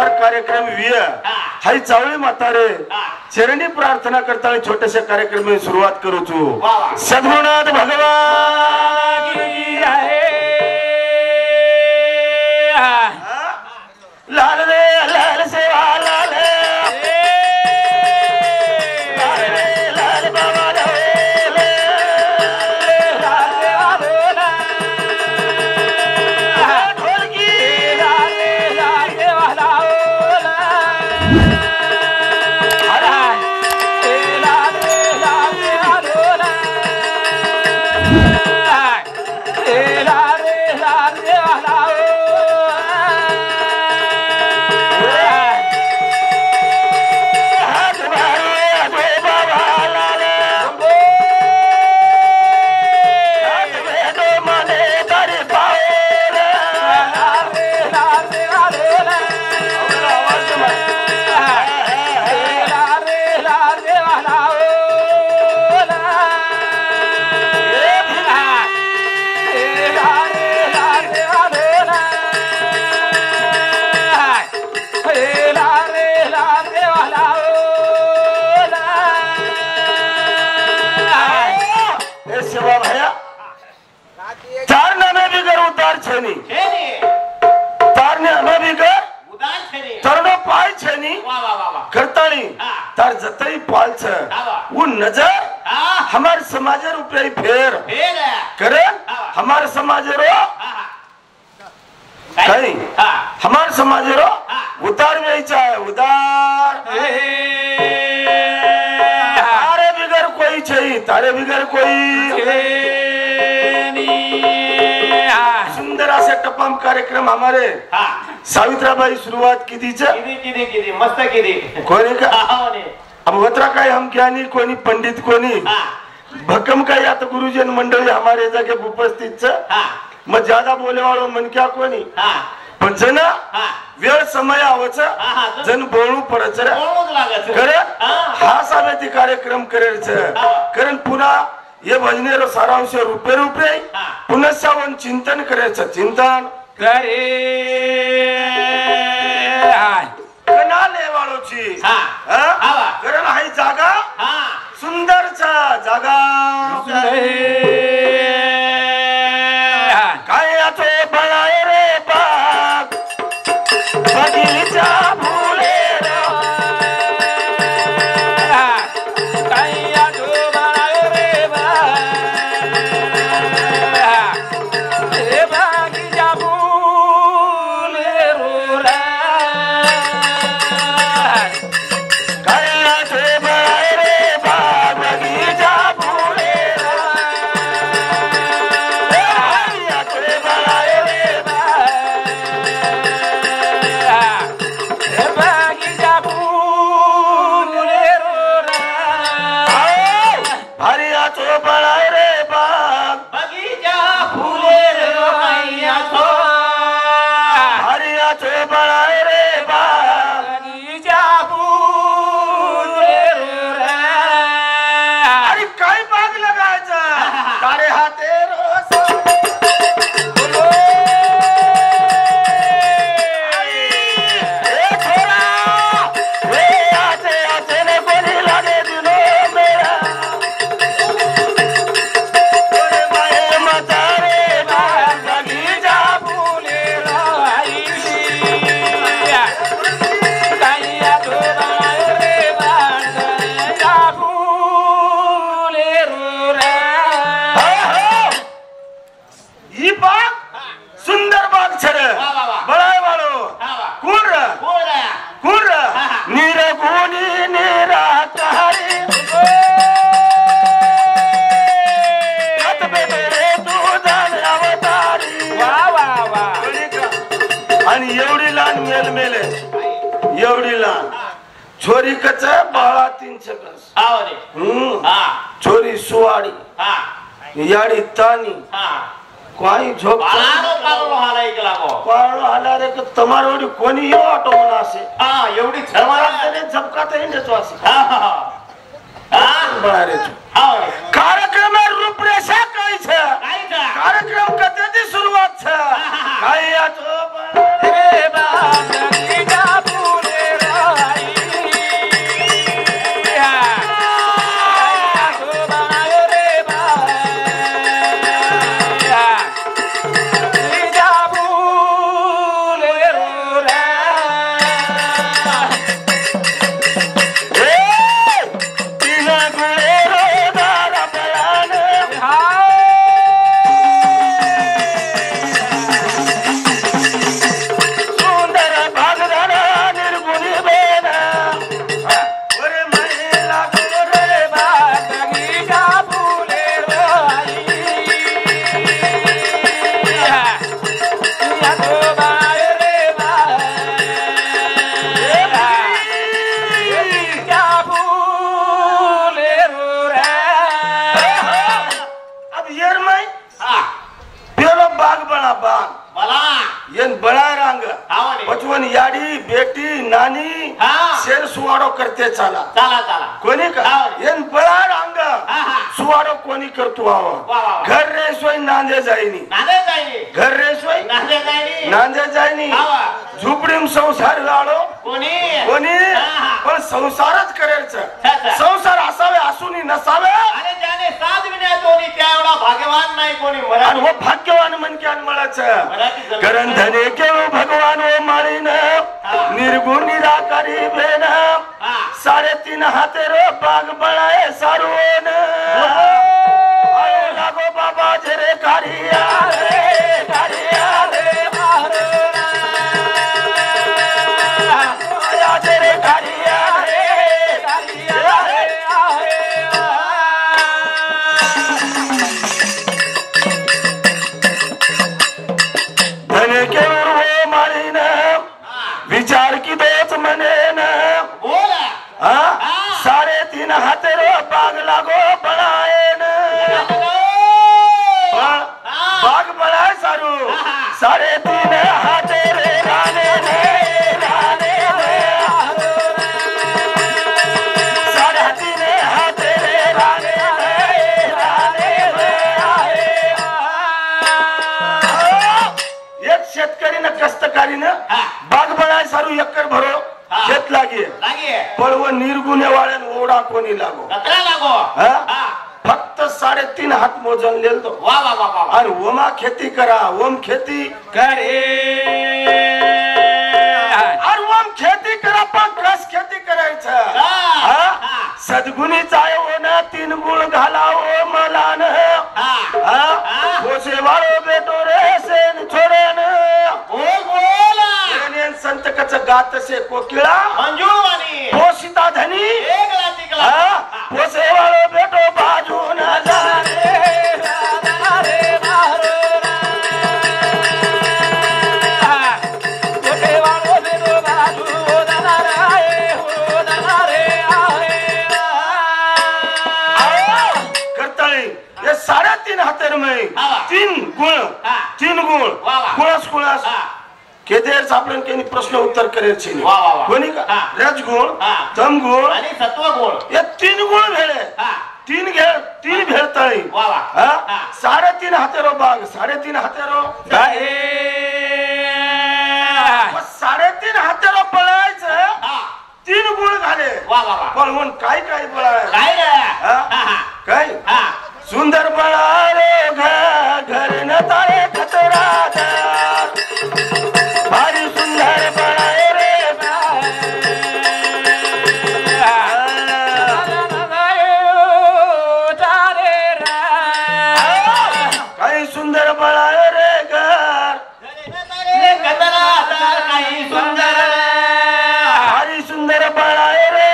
अनुसार कार्यक्रम विय हाई चावळी म्हातारे चरणी प्रार्थना करता छोट्याशा कार्यक्रम सुरुवात करू छू सद्गुणात भगवान की आहे लाल रे लाल सेवा लाल करतानी तार जतई पाल छ वो नजर हमारे समाज ऊपर फेर करे हमारे समाज रो कहीं हमारे समाज रो उतार में चाहे उदार तारे बिगर कोई चाहिए तारे बिगर कोई सुंदर असे टपम कार्यक्रम हमारे सावित्राबाई सुरुवात किती मस्त किती कोणी का अब वत्रा काय हम ज्ञानी कोणी पंडित कोणी भक्कम काय आता गुरुजन मंडळी हमारे जागे उपस्थित मग ज्यादा बोले वाळो मन क्या कोणी पण जन वेळ समय आवच जन बोलू पडच करे हा सावेती कार्यक्रम करेच कारण पुन्हा ये भजनेर सारांश रुपे रुपे पुनश्चावन चिंतन करायचं चिंतन करे कना लेवाळोची कारण हाई जागा सुंदरचा जागा काय आतो बनाय रे बाग बगिचा फुले काय आतो बनाय रे बाग रे बगिचा फुले रोला काय आतो बनाय रे बाग बगिचा फुले छोरी कच बाळा 300 छोरी सुवाड़ी याड़ी तानी कोई झोप पाळो हाला रे तमारोडी कोणी यो ऑटो मनासे एवढी तमाराने झपकात हिंडतो असे बळा रे कार्यक्रम रूपरेषा काय छ कार्यक्रम कधी सुरुवात छ काय आतो रे बाबा पण याडी बेटी नानी शेर सुवाडो करते चाला चला चला कोणी का येन बळाड अंग सुवाडो कोणी करतो आवा घर रे सोय नांदे जाईनी घर रे सोय नांदे जाईनी झुपडीम संसार गाडो कोणी पण संसारच करायचं संसार असावे असूनही नसावे आणि त्याने साथ विनय त्या एवढा भाग्यवान नाही कोणी आणि वो भाग्यवान मनक्यान मळाचं करण धने केळू भगवान ओ माळीन निर्गुण निराकारी बेन 3.5 हाते रो बाग बळाए सारोन आयो लागो बाबा जरे कारिया रे कारिया रे मारोना आया जरे कारिया रे कारिया रे धने केळू ओ माळीन विचार की दोच मने न बोला 3.5 हाते रो बाग लागो बळाए न बाग बळाए सारू 3.5 हाते रे राणे रे राणे रे 3.5 हाते रे राणे रे राणे रे एक शेतकरीनं कष्टकारीनं बाग बळाए सारू एकर भरो शेत लागे पळव निर्गुणे वाळ्यान ओढा कोणी लागो फक्त 3.5 हात मोजन लेल तो आणि ओमा खेती करा ओम खेती करे आणि ओम खेती करा पण कस खेती करायचं सद्गुणी चाय होणं 3 गुण घालावो मलान पोसे वाळो बेटो रे सेन छोडन संत कच गात से कोकिळा मंजूवानी पोषिता धनी पोसे वाळो बेटो बाजू न जाणे रे मारोना पोसे वाळो बेटो बाजू न रे हो न रे करताळी ये 3.5 हातेर में 3 गुण कुळस केदेर सापडन केनी प्रश्न उत्तर करेल छिनी कोणी का रजगुण तमगुण आणि सत्वगुण हे 3 गुण भेळे 3 भेळतळी 3.5 हातेरो बाग 3.5 हातेरो 3.5 हातेरो पळायचं 3 गुण घाले पण काय काय बळाय काय सुंदर बळा रे घर न तारे खतरा भारी सुंदर बळाए रे काही सुंदर बळाए रे घर काही सुंदर भारी सुंदर बळाए रे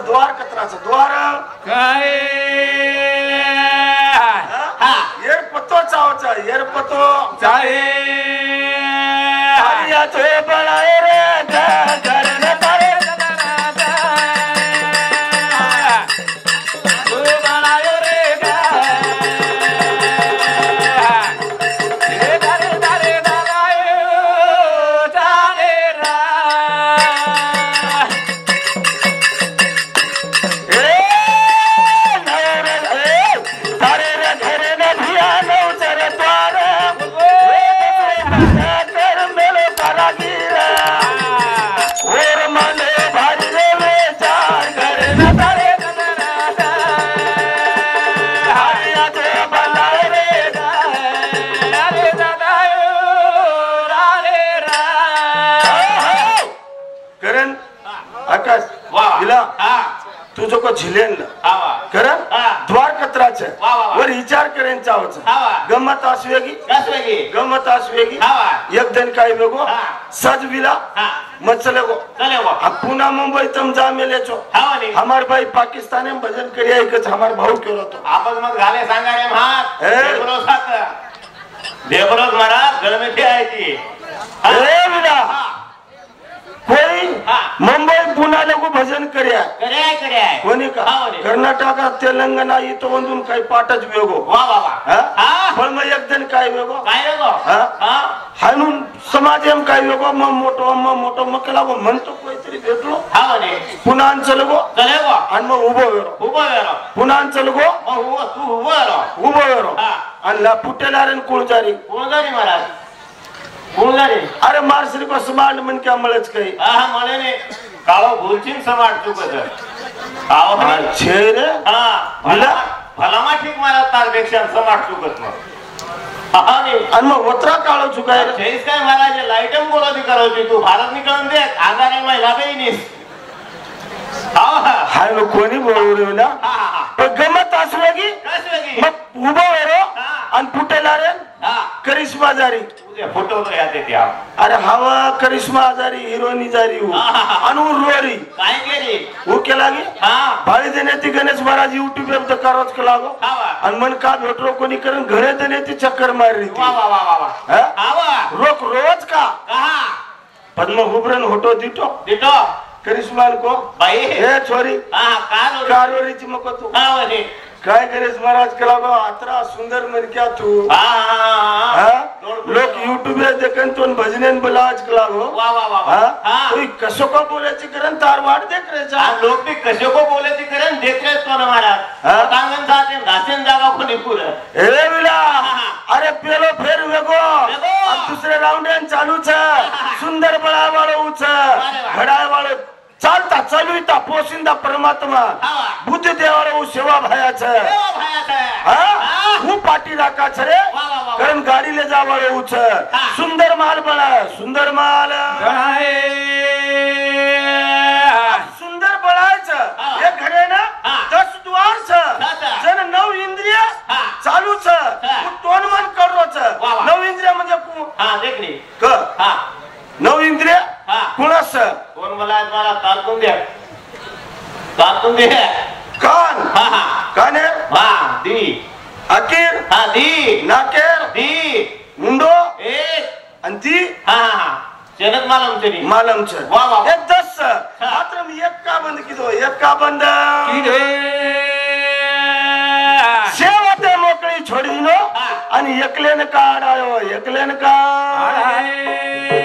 द्वार कत्राचं द्वार काय येर पतो चावचा येर पतो चाहे हरिया तो बळाए रे घर न तारे तू बनायो रे तारे तारे बनायो तारे रा तुझो को झिलेन करा द्वार कत्राच वर विचार करेन चावच गमत आसवेगी एक दिन काय बेगो सज विला मत चलेगो पुन्हा मुंबई तम जा मेले छो हमार भाई पाकिस्तान में भजन करिया एकच हमार भाऊ केलो तो आपस मत घाले सांगा रे महात देवरोज महाराज गळमेथे आहे ती अरे विला कोणी मुंबई पुण्याला को भजन कर्या कोणी का कर्नाटकात तेलंगणा इथं वंदून काही पाठच वेगो पण मग एकदम काय वेगो हाणून समाजेम काय वेगो मग मोठो मग केला म्हणतो काहीतरी भेटलो पुन्हा चलगो आणि मग उभं पुन्हा चलगो उभं वेरो आणि पुटेला रे कुळजारी महाराज अरे मारसरी को समाड मन क्या मळच काही मळे ने काळो भूलचिन समाड चुकत छे रे भलामा ठीक मला तारपेक्षा समाड चुकत मग आणि मग वत्रा काळो चुकाय जैस काय महाराज लाईटम बोलती करवती तू भारत निकळून दे आगारे महिला बेनीस हाय लो कोणी बोलू ना गमत असलं की मग उभं वेरो आणि फुटेला रे करिश्मा जारी फोटो तो याद येते अरे हवा करिश्मा जारी हिरोनी जारी आणि रोरी काय केली वो केला गे भाळी देण्याची गणेश महाराज युट्यूब वर कारोच केला गो आणि मन का भेटलो कोणी करून घरे देण्याची चक्कर मारली रोक रोज का पद्म हुबरन होटो दिटो करिश्मा को भाई हे छोरी कारोरीची मको तू काय करेस महाराज केला गो अतरा सुंदर मन क्या तू लोक युट्यूब देखन तो भजने बलाज केला गो तू कसो को बोलायची करण तार वाट देख रे जा लोक भी कसो को बोलायची करण देख रे तो महाराज कांगन साथे घासन जागा को निपुर ए विला अरे पेलो फेर वेगो दुसरे राउंड चालू छ सुंदर बळा वाळो उच घडाय वाळो चालता चालूता पोशिंदा परमात्मा बुद्ध देवाला सेवा भायाच हूँ पाटी राखा छे कारण गाड़ी ले जा वाले उछ सुंदर माल बना सुंदर माल सुंदर बळाच एक घरे ना 10 द्वार छ जन 9 इंद्रिय चालू छ तोन मन करो छ 9 इंद्रिय म्हणजे देखली क 9 इंद्रिय कुणास कोण मला तारतून दे कान कान दी अकीर दी नाकेर दी मुंडो एक आणि ती जनत मालम चली मालम छ वाह एक 10 मात्र मी एक का बंद किदो एक का बंद सेवते मोकळी छोडीनो आणि एकलेन काढायो एकलेन काढ